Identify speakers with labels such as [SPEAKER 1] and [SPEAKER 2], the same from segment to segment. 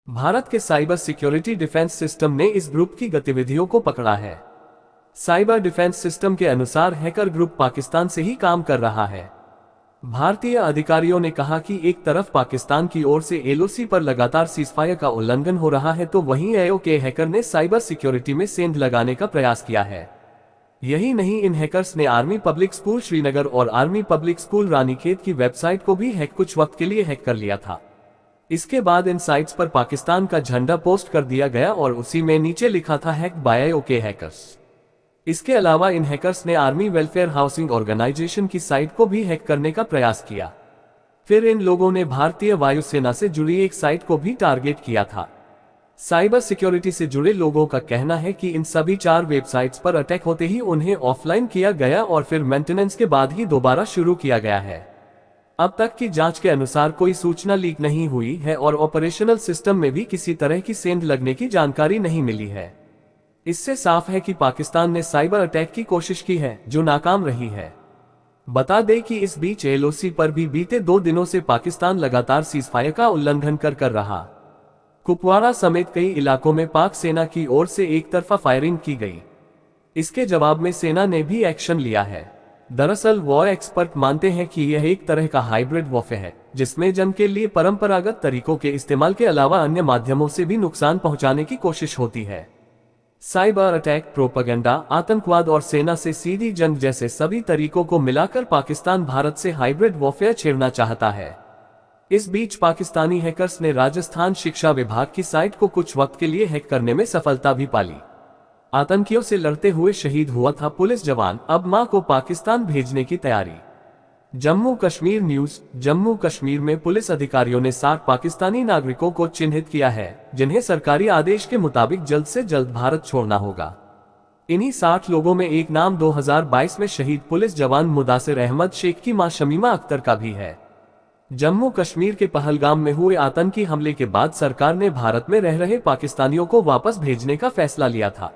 [SPEAKER 1] भारत के cyber security defence system ने इस ग्रुप की गतिविधियों को पकड़ा है। साइबर डिफेंस सिस्टम के अनुसार हैकर ग्रुप पाकिस्तान से ही काम कर रहा है। भारतीय अधिकारियों ने कहा कि एक तरफ पाकिस्तान की ओर से एलओसी पर लगातार सीजफायर का उल्लंघन हो रहा है, तो वहीं एओके हैकर ने साइबर सिक्योरिटी में सेंध लगाने का प्रयास किया है। यही नहीं, इन हैकर्स ने आर्मी पब्लिक स्कूल श्रीनगर और आर्मी पब्लिक स्कूल रानीखेत की वेबसाइट को भी कुछ वक्त के लिए हैक कर लिया था। इसके बाद इन साइट्स पर पाकिस्तान का झंडा पोस्ट कर दिया गया और उसी में नीचे लिखा था हैक बाय एओके हैकर्स। इसके अलावा इन हैकर्स ने आर्मी वेलफेयर हाउसिंग ऑर्गेनाइजेशन की साइट को भी हैक करने का प्रयास किया। फिर इन लोगों ने भारतीय वायुसेना से जुड़ी एक साइट को भी टारगेट किया था। साइबर सिक्योरिटी से जुड़े लोगों का कहना है कि इन सभी 4 वेबसाइट्स पर अटैक होते ही उन्हें ऑफलाइन किया गया और फिर मेंटेनेंस के बाद ही दोबारा शुरू किया गया है। अब तक की जांच के अनुसार कोई सूचना लीक नहीं हुई है और ऑपरेशनल सिस्टम में भी किसी तरह की सेंध लगने की जानकारी नहीं मिली है। इससे साफ है कि पाकिस्तान ने साइबर अटैक की कोशिश की है, जो नाकाम रही है। बता दें कि इस बीच एलओसी पर भी बीते 2 दिनों से पाकिस्तान लगातार सीजफायर का उल्लंघन कर रहा। कुपवाड़ा समेत कई इलाकों में पाक सेना की ओर से एक तरफा फायरिंग की गई। इसके जवाब में सेना ने भी एक्शन लिया है। दरअसल वॉर एक्सपर्ट मानते हैं कि यह एक तरह का हाइब्रिड वॉरफेयर है, जिसमें जंग के लिए परंपरागत तरीकों के इस्तेमाल के अलावा अन्य माध्यमों से भी नुकसान पहुंचाने की कोशिश होती है। साइबर अटैक, प्रोपेगेंडा, आतंकवाद और सेना से सीधी जंग जैसे सभी तरीकों को मिलाकर पाकिस्तान भारत से हाइब्रिड वॉरफेयर छेड़ना चाहता है। इस बीच पाकिस्तानी हैकर्स ने राजस्थान शिक्षा विभाग की साइट को कुछ वक्त के लिए हैक करने में सफलता भी पाली। आतंकियों से लड़ते हुए शहीद हुआ था पुलिस जवान, अब मां को पाकिस्तान भेजने की तैयारी। जम्मू कश्मीर न्यूज। जम्मू कश्मीर में पुलिस अधिकारियों ने 60 पाकिस्तानी नागरिकों को चिन्हित किया है, जिन्हें सरकारी आदेश के मुताबिक जल्द से जल्द भारत छोड़ना होगा। इन्हीं 60 लोगों में एक नाम 2022 में शहीद पुलिस जवान मुदासिर अहमद शेख की मां शमीमा अख्तर का भी है। जम्मू कश्मीर के पहलगाम में हुए आतंकी हमले के बाद सरकार ने भारत में रह रहे पाकिस्तानियों को वापस भेजने का फैसला लिया था।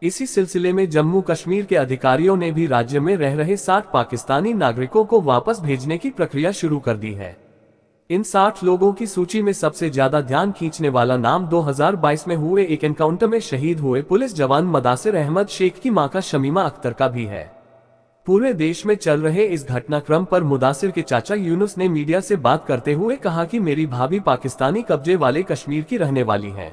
[SPEAKER 1] इसी सिलसिले में जम्मू कश्मीर के अधिकारियों ने भी राज्य में रह रहे 60 पाकिस्तानी नागरिकों को वापस भेजने की प्रक्रिया शुरू कर दी है। इन 60 लोगों की सूची में सबसे ज्यादा ध्यान खींचने वाला नाम 2022 में हुए एक एनकाउंटर में शहीद हुए पुलिस जवान मुदासिर अहमद शेख की मां का शमीमा अख्तर का भी है। पूरे देश में चल रहे इस घटनाक्रम पर मुदासिर के चाचा यूनुस ने मीडिया से बात करते हुए कहा कि मेरी भाभी पाकिस्तानी कब्जे वाले कश्मीर की रहने वाली है,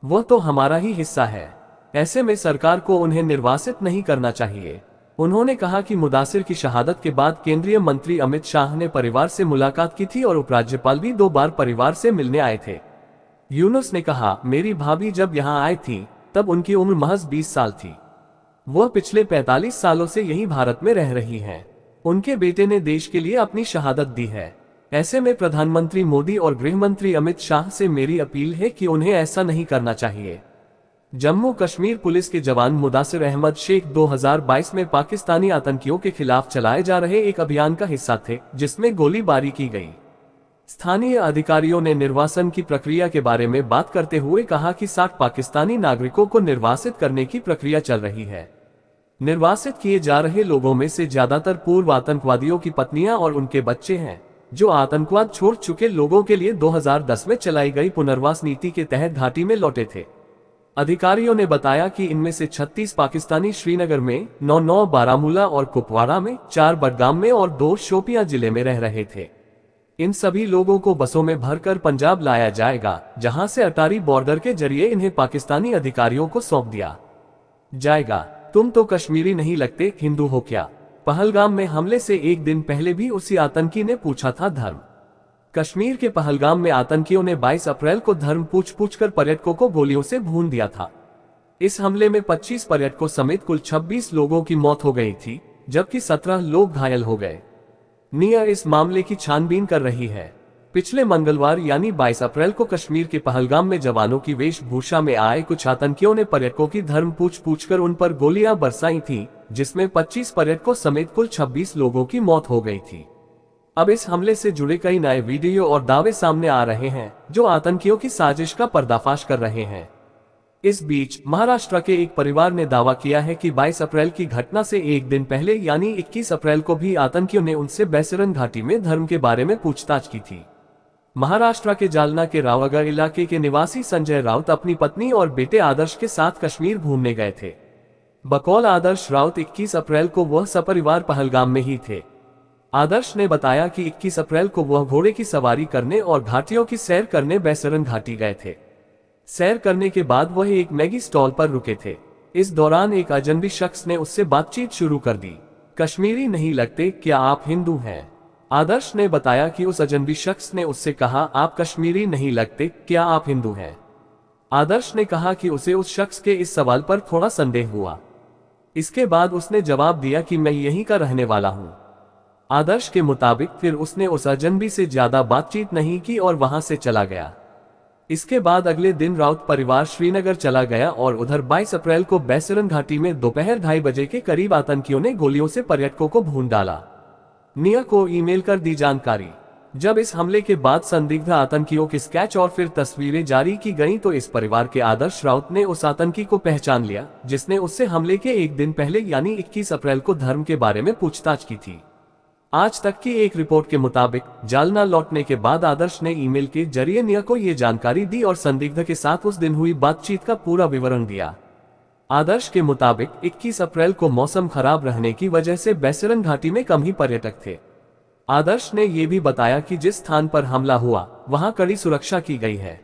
[SPEAKER 1] वो तो हमारा ही हिस्सा है। ऐसे में सरकार को उन्हें निर्वासित नहीं करना चाहिए। उन्होंने कहा कि मुदासिर की शहादत के बाद केंद्रीय मंत्री अमित शाह ने परिवार से मुलाकात की थी और उपराज्यपाल भी 2 बार परिवार से मिलने आए थे। यूनुस ने कहा, मेरी भाभी जब यहाँ आई थी तब उनकी उम्र महज 20 साल थी। वह पिछले 45 सालों से यही भारत में रह रही हैं। उनके बेटे ने देश के लिए अपनी शहादत दी है। ऐसे में प्रधानमंत्री मोदी और गृह मंत्री अमित शाह से मेरी अपील है कि उन्हें ऐसा नहीं करना चाहिए। जम्मू कश्मीर पुलिस के जवान मुदासिर अहमद शेख 2022 में पाकिस्तानी आतंकियों के खिलाफ चलाए जा रहे एक अभियान का हिस्सा थे, जिसमें गोलीबारी की गई। स्थानीय अधिकारियों ने निर्वासन की प्रक्रिया के बारे में बात करते हुए कहा कि 60 पाकिस्तानी नागरिकों को निर्वासित करने की प्रक्रिया चल रही है। निर्वासित किए जा रहे लोगों में से ज्यादातर पूर्व आतंकवादियों की पत्नियां और उनके बच्चे हैं, जो आतंकवाद छोड़ चुके लोगों के लिए 2010 में चलाई गई पुनर्वास नीति के तहत घाटी में लौटे थे। अधिकारियों ने बताया कि इनमें से 36 पाकिस्तानी श्रीनगर में, 9 बारामूला और कुपवाड़ा में, 4 बडगाम में और 2 शोपियां जिले में रह रहे थे। इन सभी लोगों को बसों में भरकर पंजाब लाया जाएगा, जहां से अटारी बॉर्डर के जरिए इन्हें पाकिस्तानी अधिकारियों को सौंप दिया जाएगा। तुम तो कश्मीरी नहीं लगते, हिंदू हो क्या? पहलगाम में हमले से एक दिन पहले भी उसी आतंकी ने पूछा था धर्म। कश्मीर के पहलगाम में आतंकियों ने 22 अप्रैल को धर्म पूछ कर पर्यटकों को गोलियों से भून दिया था। इस हमले में 25 पर्यटकों समेत कुल 26 लोगों की मौत हो गई थी, जबकि 17 लोग घायल हो गए। निया इस मामले की छानबीन कर रही है। पिछले मंगलवार यानी 22 अप्रैल को कश्मीर के पहलगाम में जवानों की वेशभूषा में आए कुछ आतंकियों ने पर्यटकों की धर्म पूछ कर उन पर गोलियां बरसाई थी, जिसमें 25 पर्यटकों समेत कुल 26 लोगों की मौत हो गई थी। अब इस हमले से जुड़े कई नए वीडियो और दावे सामने आ रहे हैं, जो आतंकियों की साजिश का पर्दाफाश कर रहे हैं। इस बीच महाराष्ट्र के एक परिवार ने दावा किया है कि 22 अप्रैल की घटना से एक दिन पहले यानी 21 अप्रैल को भी आतंकियों ने उनसे बैसरन घाटी में धर्म के बारे में पूछताछ की थी। महाराष्ट्र के जालना के रावगढ़ इलाके के निवासी संजय राउत अपनी पत्नी और बेटे आदर्श के साथ कश्मीर घूमने गए थे। बकौल आदर्श राउत 21 अप्रैल को वह सपरिवार पहलगाम में ही थे। आदर्श ने बताया कि 21 अप्रैल को वह घोड़े की सवारी करने और घाटियों की सैर करने बैसरन घाटी गए थे। सैर करने के बाद वह एक मैगी स्टॉल पर रुके थे। इस दौरान एक अजनबी शख्स ने उससे बातचीत शुरू कर दी। कश्मीरी नहीं लगते, क्या आप हिंदू हैं? आदर्श ने बताया कि उस अजनबी शख्स ने उससे कहा, आप कश्मीरी नहीं लगते, क्या आप हिंदू हैं? आदर्श ने कहा कि उसे उस शख्स के इस सवाल पर थोड़ा संदेह हुआ। इसके बाद उसने जवाब दिया कि मैं यहीं का रहने वाला हूं। आदर्श के मुताबिक फिर उसने उस अजनबी से ज्यादा बातचीत नहीं की और वहां से चला गया। इसके बाद अगले दिन राउत परिवार श्रीनगर चला गया और उधर 22 अप्रैल को बैसरन घाटी में दोपहर 2:30 बजे के करीब आतंकियों ने गोलियों से पर्यटकों को भून डाला। निया को ईमेल कर दी जानकारी। जब इस हमले के बाद संदिग्ध आतंकियों के स्केच और फिर तस्वीरें जारी की गईं तो इस परिवार के आदर्श राउत ने उस आतंकी को पहचान लिया जिसने उससे हमले के एक दिन पहले यानी 21 अप्रैल को धर्म के बारे में पूछताछ की थी। आज तक की एक रिपोर्ट के मुताबिक जालना लौटने के बाद आदर्श ने ईमेल के जरिए निया को ये जानकारी दी और संदिग्ध के साथ उस दिन हुई बातचीत का पूरा विवरण दिया। आदर्श के मुताबिक 21 अप्रैल को मौसम खराब रहने की वजह से बैसरन घाटी में कम ही पर्यटक थे। आदर्श ने यह भी बताया कि जिस स्थान पर हमला हुआ वहां कड़ी सुरक्षा की गई है।